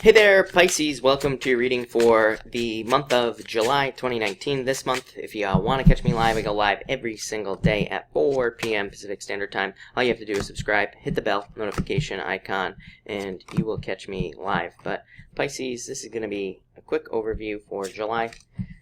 Hey there, Pisces. Welcome to your reading for the month of July 2019. This month, if you want to catch me live, I go live every single day at 4 p.m. Pacific Standard Time. All you have to do is subscribe, hit the bell notification icon, and you will catch me live. But Pisces, this is going to be a quick overview for July.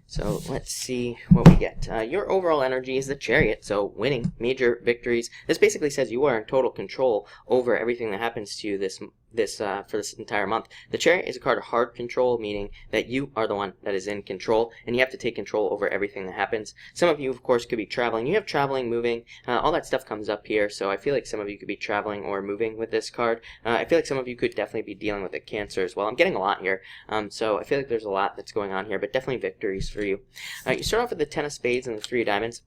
So let's see what we get. Your overall energy is the Chariot, so winning, major victories. This basically says you are in total control over everything that happens to you for this entire month. The Chariot is a card of hard control, meaning that you are the one that is in control, and you have to take control over everything that happens. Some of you, of course, could be traveling. You have traveling, moving, all that stuff comes up here, so I feel like some of you could be traveling or moving with this card. I feel like some of you could definitely be dealing with a Cancer as well. I'm getting a lot here, so I feel like there's a lot that's going on here, but definitely victories for you. You start off with the Ten of Spades and the Three of Diamonds.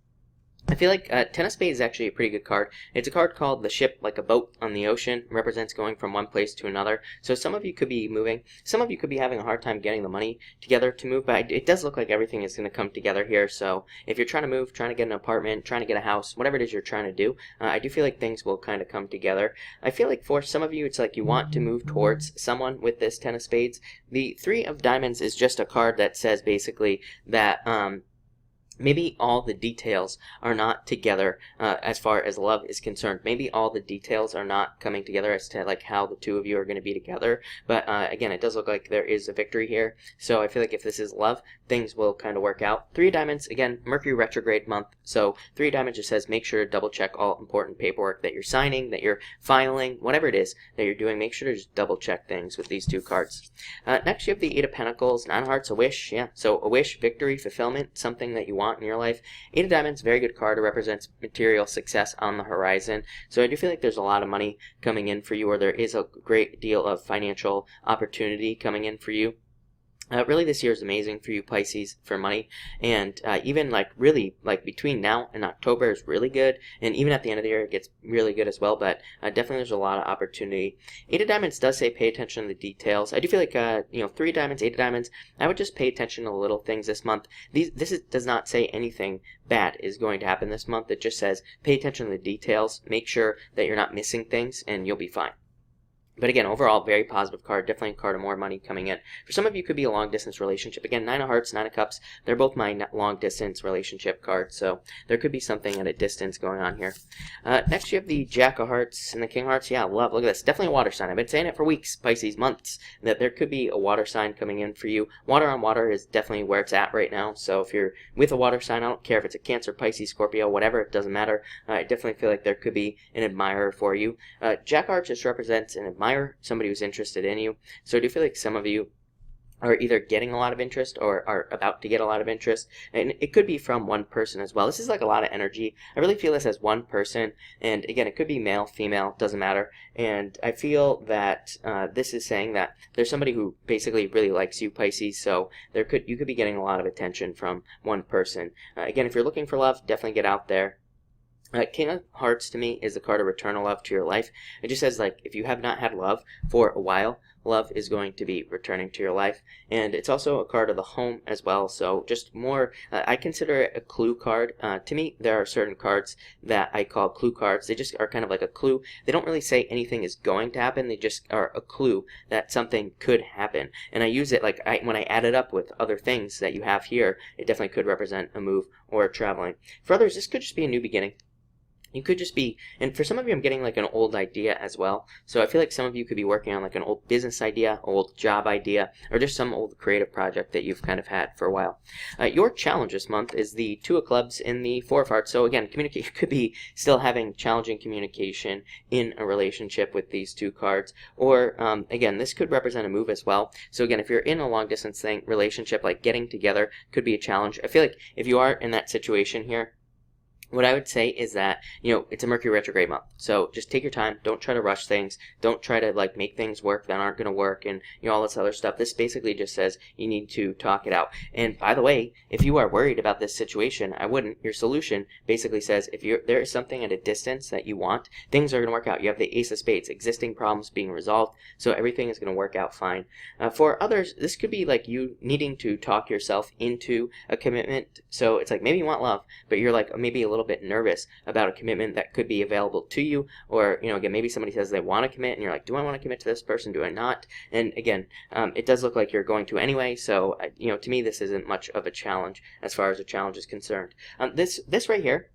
I feel like Ten of Spades is actually a pretty good card. It's a card called the ship, like a boat on the ocean. It represents going from one place to another. So some of you could be moving. Some of you could be having a hard time getting the money together to move, but it does look like everything is going to come together here. So if you're trying to move, trying to get an apartment, trying to get a house, whatever it is you're trying to do, I do feel like things will kind of come together. I feel like for some of you, it's like you want to move towards someone with this Ten of Spades. The Three of Diamonds is just a card that says basically that maybe all the details are not together as far as love is concerned. Maybe all the details are not coming together as to like how the two of you are going to be together. But again, it does look like there is a victory here. So I feel like if this is love, things will kind of work out. Three of Diamonds, again, Mercury retrograde month. So Three of Diamonds just says make sure to double check all important paperwork that you're signing, that you're filing, whatever it is that you're doing. Make sure to just double check things with these two cards. Next, you have the Eight of Pentacles, Nine of Hearts, a wish. Yeah, so a wish, victory, fulfillment, something that you want in your life. Eight of Diamonds, very good card. It represents material success on the horizon. So I do feel like there's a lot of money coming in for you, or there is a great deal of financial opportunity coming in for you. Really, this year is amazing for you, Pisces, for money, and even really between now and October is really good, and even at the end of the year it gets really good as well. But definitely there's a lot of opportunity. Eight of Diamonds does say pay attention to the details. I do feel like Three of Diamonds, Eight of Diamonds, I would just pay attention to little things this month. Does not say anything bad is going to happen this month. It just says pay attention to the details, make sure that you're not missing things, and you'll be fine. But again, overall, very positive card. Definitely a card of more money coming in. For some of you, it could be a long-distance relationship. Again, Nine of Hearts, Nine of Cups, they're both my long-distance relationship cards. So there could be something at a distance going on here. Next, you have the Jack of Hearts and the King of Hearts. Yeah, love. Look at this. Definitely a water sign. I've been saying it for weeks, Pisces, months, that there could be a water sign coming in for you. Water on water is definitely where it's at right now. So if you're with a water sign, I don't care if it's a Cancer, Pisces, Scorpio, whatever, it doesn't matter. I definitely feel like there could be an admirer for you. Jack of Hearts just represents an admirer, somebody who's interested in you. So I do feel like some of you are either getting a lot of interest or are about to get a lot of interest, and it could be from one person as well. This is like a lot of energy. I really feel this as one person, and again, it could be male, female, doesn't matter. And I feel that this is saying that there's somebody who basically really likes you, Pisces, so you could be getting a lot of attention from one person. Again, if you're looking for love, definitely get out there. King of Hearts to me is the card of return of love to your life. It just says like if you have not had love for a while, love is going to be returning to your life. And it's also a card of the home as well. So just more, I consider it a clue card. To me, there are certain cards that I call clue cards. They just are kind of like a clue. They don't really say anything is going to happen. They just are a clue that something could happen. And I use it when I add it up with other things that you have here, it definitely could represent a move or traveling. For others, this could just be a new beginning. You could just be, and for some of you, I'm getting like an old idea as well. So I feel like some of you could be working on like an old business idea, old job idea, or just some old creative project that you've kind of had for a while. Your challenge this month is the Two of Clubs and the Four of Hearts. So again, you could be still having challenging communication in a relationship with these two cards. Or again, this could represent a move as well. So again, if you're in a long distance relationship, like getting together could be a challenge. I feel like if you are in that situation here, what I would say is that, it's a Mercury retrograde month. So just take your time. Don't try to rush things. Don't try to make things work that aren't going to work and all this other stuff. This basically just says you need to talk it out. And by the way, if you are worried about this situation, I wouldn't. Your solution basically says if there is something at a distance that you want, things are going to work out. You have the Ace of Spades, existing problems being resolved, so everything is going to work out fine. For others, this could be like you needing to talk yourself into a commitment. So it's like maybe you want love, but you're like maybe a little bit nervous about a commitment that could be available to you, or, again, maybe somebody says they want to commit, and you're like, do I want to commit to this person? Do I not? And again, it does look like you're going to anyway, so, to me, this isn't much of a challenge as far as a challenge is concerned. This right here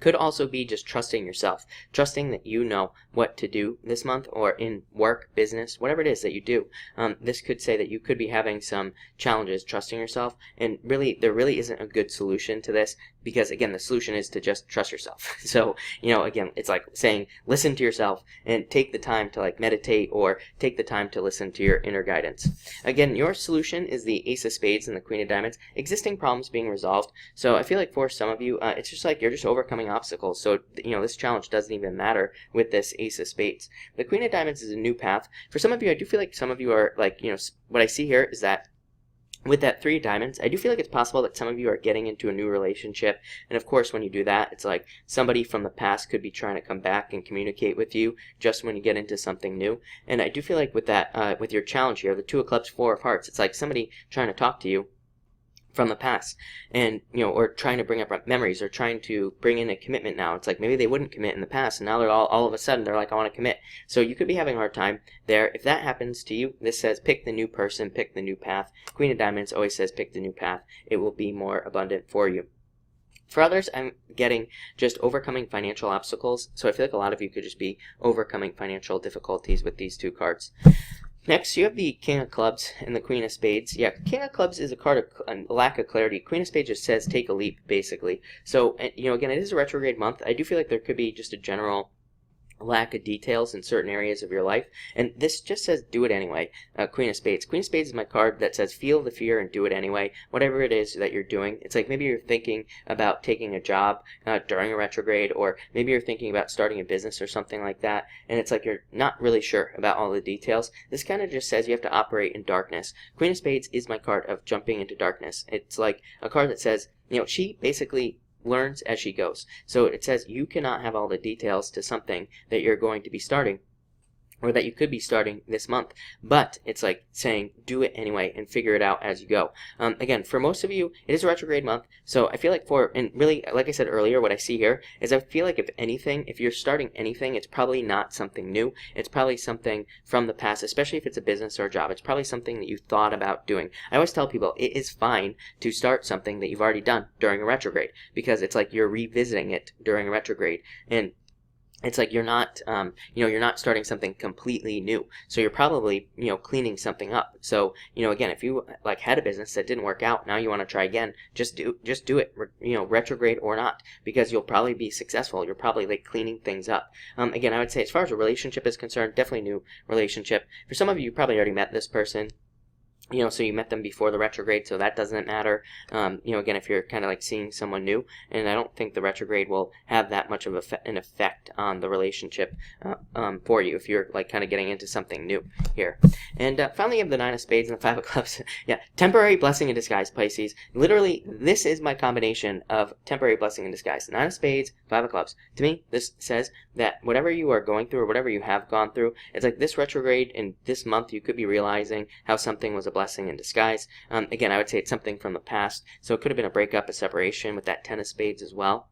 could also be just trusting yourself, trusting that you know what to do this month, or in work, business, whatever it is that you do. This could say that you could be having some challenges trusting yourself, and really, there really isn't a good solution to this, because again, the solution is to just trust yourself. So, again, it's like saying, listen to yourself and take the time to like meditate, or take the time to listen to your inner guidance. Again, your solution is the Ace of Spades and the Queen of Diamonds, existing problems being resolved. So I feel like for some of you, it's just like you're just overcoming obstacles. So, this challenge doesn't even matter with this Ace of Spades. The Queen of Diamonds is a new path. For some of you, I do feel like some of you are like, what I see here is that with that Three of Diamonds, I do feel like it's possible that some of you are getting into a new relationship. And of course, when you do that, it's like somebody from the past could be trying to come back and communicate with you just when you get into something new. And I do feel like with that, with your challenge here, the Two of Clubs, Four of Hearts, it's like somebody trying to talk to you from the past, and or trying to bring up memories, or trying to bring in a commitment now. It's like maybe they wouldn't commit in the past, and now they're all of a sudden they're like, I want to commit. So you could be having a hard time there. If that happens to you, this says pick the new person, pick the new path. Queen of Diamonds always says pick the new path. It will be more abundant for you. For others, I'm getting just overcoming financial obstacles. So I feel like a lot of you could just be overcoming financial difficulties with these two cards. Next, you have the King of Clubs and the Queen of Spades. Yeah, King of Clubs is a card of lack of clarity. Queen of Spades just says take a leap, basically. So, again, it is a retrograde month. I do feel like there could be just a general lack of details in certain areas of your life, and this just says do it anyway. Queen of Spades. Queen of Spades is my card that says feel the fear and do it anyway. Whatever it is that you're doing, it's like maybe you're thinking about taking a job during a retrograde, or maybe you're thinking about starting a business or something like that, and it's like you're not really sure about all the details. This kind of just says you have to operate in darkness. Queen of Spades is my card of jumping into darkness. It's like a card that says, she basically learns as she goes. So it says you cannot have all the details to something that you're going to be starting, or that you could be starting this month, but it's like saying do it anyway and figure it out as you go. Again, for most of you, it is a retrograde month, so I feel like and really, like I said earlier, what I see here is I feel like if anything, if you're starting anything, it's probably not something new. It's probably something from the past, especially if it's a business or a job. It's probably something that you thought about doing. I always tell people it is fine to start something that you've already done during a retrograde, because it's like you're revisiting it during a retrograde, and it's like you're not, you're not starting something completely new. So you're probably, cleaning something up. So, again, if you like had a business that didn't work out, now you want to try again, just do it, retrograde or not, because you'll probably be successful. You're probably like cleaning things up. Again, I would say as far as a relationship is concerned, definitely new relationship. For some of you probably already met this person. So you met them before the retrograde, so that doesn't matter. Again, if you're kind of like seeing someone new, and I don't think the retrograde will have that much of an effect on the relationship for you if you're like kind of getting into something new here. And finally, you have the Nine of Spades and the Five of Clubs. Yeah, temporary blessing in disguise, Pisces. Literally, this is my combination of temporary blessing in disguise. Nine of Spades, Five of Clubs. To me, this says that whatever you are going through, or whatever you have gone through, it's like this retrograde in this month, you could be realizing how something was a blessing in disguise. Again, I would say it's something from the past, so it could have been a breakup, a separation with that Ten of Spades as well.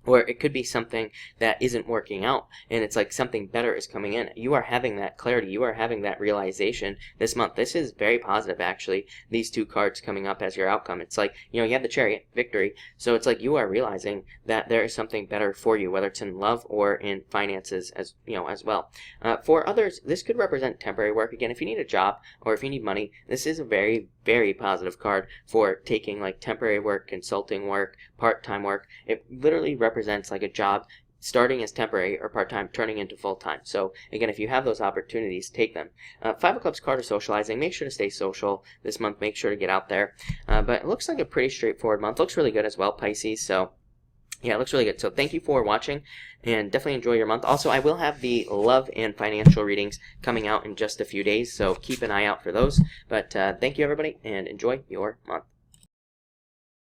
Or it could be something that isn't working out, and it's like something better is coming in. You are having that clarity. You are having that realization this month. This is very positive, actually, these two cards coming up as your outcome. It's like, you have the Chariot, victory. So it's like you are realizing that there is something better for you, whether it's in love or in finances as well. For others, this could represent temporary work. Again, if you need a job or if you need money, this is a very, very positive card for taking like temporary work, consulting work, part-time work. It literally represents like a job starting as temporary or part-time, turning into full-time. So again, if you have those opportunities, take them. Five of Clubs card of socializing. Make sure to stay social this month. Make sure to get out there. But it looks like a pretty straightforward month. Looks really good as well, Pisces. So yeah, it looks really good. So thank you for watching, and definitely enjoy your month. Also, I will have the love and financial readings coming out in just a few days, so keep an eye out for those. But thank you, everybody, and enjoy your month.